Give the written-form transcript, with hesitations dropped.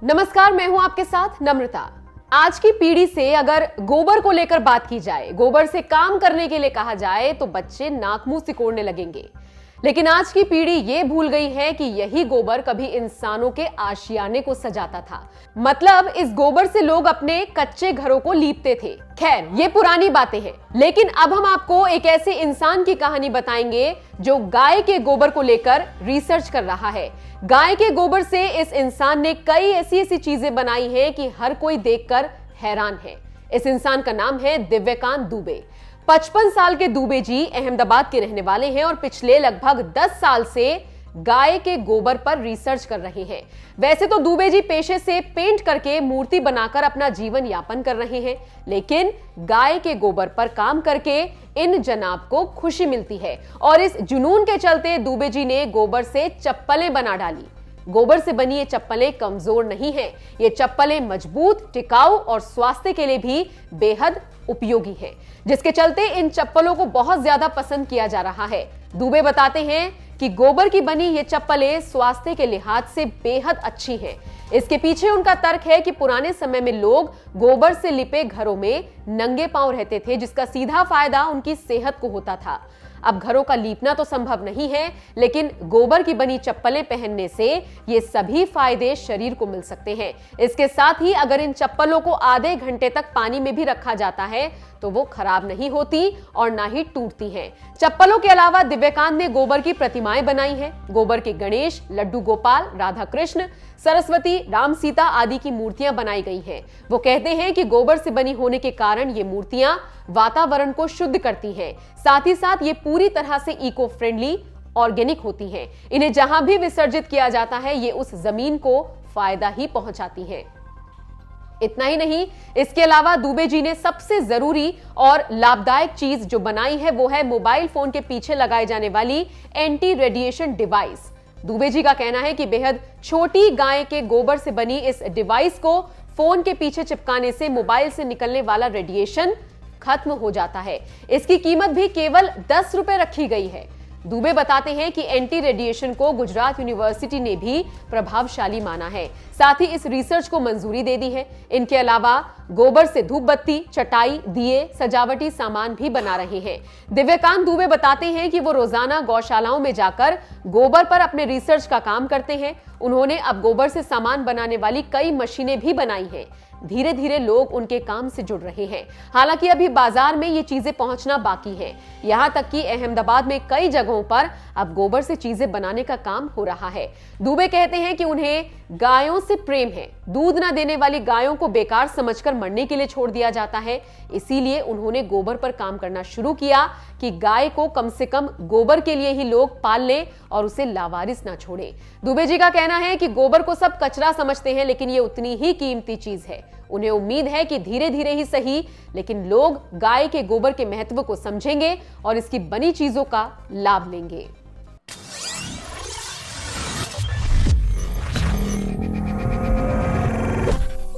नमस्कार, मैं हूं आपके साथ नम्रता। आज की पीढ़ी से अगर गोबर को लेकर बात की जाए, गोबर से काम करने के लिए कहा जाए तो बच्चे नाक मुंह सिकोड़ने लगेंगे। लेकिन आज की पीढ़ी ये भूल गई है कि यही गोबर कभी इंसानों के आशियाने को सजाता था। मतलब इस गोबर से लोग अपने कच्चे घरों को लीपते थे। खैर, ये पुरानी बातें हैं, लेकिन अब हम आपको एक ऐसे इंसान की कहानी बताएंगे जो गाय के गोबर को लेकर रिसर्च कर रहा है। गाय के गोबर से इस इंसान ने कई ऐसी चीजें बनाई हैं कि हर कोई देखकर हैरान है। इस इंसान का नाम है दिव्यकांत दुबे। 55 साल के दुबे जी अहमदाबाद के रहने वाले हैं और पिछले लगभग 10 साल से गाय के गोबर पर रिसर्च कर रहे हैं। वैसे तो दुबे जी पेशे से पेंट करके मूर्ति बनाकर अपना जीवन यापन कर रहे हैं, लेकिन गाय के गोबर पर काम करके इन जनाब को खुशी मिलती है और इस जुनून के चलते दुबे जी ने गोबर से चप्पलें बना डाली। गोबर से बनी ये चप्पलें कमजोर नहीं हैं। ये चप्पलें मजबूत, टिकाऊ और स्वास्थ्य के लिए भी बेहद उपयोगी हैं, जिसके चलते इन चप्पलों को बहुत ज्यादा पसंद किया जा रहा है। दुबे बताते हैं कि गोबर की बनी ये चप्पलें स्वास्थ्य के लिहाज से बेहद अच्छी हैं। इसके पीछे उनका तर्क है कि पुराने समय में लोग गोबर से लिपे घरों में नंगे पांव रहते थे, जिसका सीधा फायदा उनकी सेहत को होता था। अब घरों का लीपना तो संभव नहीं है, लेकिन गोबर की बनी चप्पलें पहनने से ये सभी फायदे शरीर को मिल सकते हैं। इसके साथ ही अगर इन चप्पलों को आधे घंटे तक पानी में भी रखा जाता है तो वो खराब नहीं होती और ना ही टूटती हैं। चप्पलों के अलावा दिव्यकांत ने गोबर की प्रतिमाएं बनाई हैं। गोबर के गणेश, लड्डू गोपाल, राधा कृष्ण, सरस्वती, राम सीता आदि की मूर्तियां बनाई गई हैं। वो कहते हैं कि गोबर से बनी होने के कारण ये मूर्तियां वातावरण को शुद्ध करती हैं। साथ ही साथ ये पूरी तरह से इको फ्रेंडली, ऑर्गेनिक होती हैं। इन्हें जहां भी विसर्जित किया जाता है ये उस जमीन को फायदा ही पहुंचाती हैं। इतना ही नहीं, इसके अलावा दुबे जी ने सबसे जरूरी और लाभदायक चीज जो बनाई है वो है मोबाइल फोन के पीछे लगाई जाने वाली anti radiation device. Dubey ji का कहना है कि बेहद छोटी गाय के गोबर से बनी इस डिवाइस को फोन के पीछे चिपकाने से मोबाइल से निकलने वाला रेडिएशन खत्म हो जाता है। इसकी कीमत भी केवल 10 रुपए रखी गई है। दुबे बताते हैं कि एंटी रेडिएशन को गुजरात यूनिवर्सिटी ने भी प्रभावशाली माना है, साथ ही इस रिसर्च को मंजूरी दे दी है। इनके अलावा गोबर से धूप बत्ती, चटाई, दिए, सजावटी सामान भी बना रहे हैं। दिव्यकांत दुबे बताते हैं कि वो रोजाना गौशालाओं में जाकर गोबर पर अपने रिसर्च का काम करते हैं। उन्होंने अब गोबर से सामान बनाने वाली कई मशीनें भी बनाई हैं। धीरे धीरे लोग उनके काम से जुड़ रहे हैं। हालांकि अभी बाजार में ये चीजें पहुंचना बाकी है। यहां तक कि अहमदाबाद में कई जगहों पर अब गोबर से चीजें बनाने का काम हो रहा है। दुबे कहते हैं कि उन्हें गायों से प्रेम है। दूध न देने वाली गायों को बेकार समझकर मरने के लिए छोड़ दिया जाता है। इसीलिए उन्होंने गोबर पर काम करना शुरू किया कि गाय को कम से कम गोबर के लिए ही लोग पाल लें और उसे लावारिस ना छोड़ें। दुबे जी का कहना है कि गोबर को सब कचरा समझते हैं, लेकिन ये उतनी ही कीमती चीज है। उन्हें उम्मीद है कि धीरे धीरे ही सही, लेकिन लोग गाय के गोबर के महत्व को समझेंगे और इसकी बनी चीजों का लाभ लेंगे।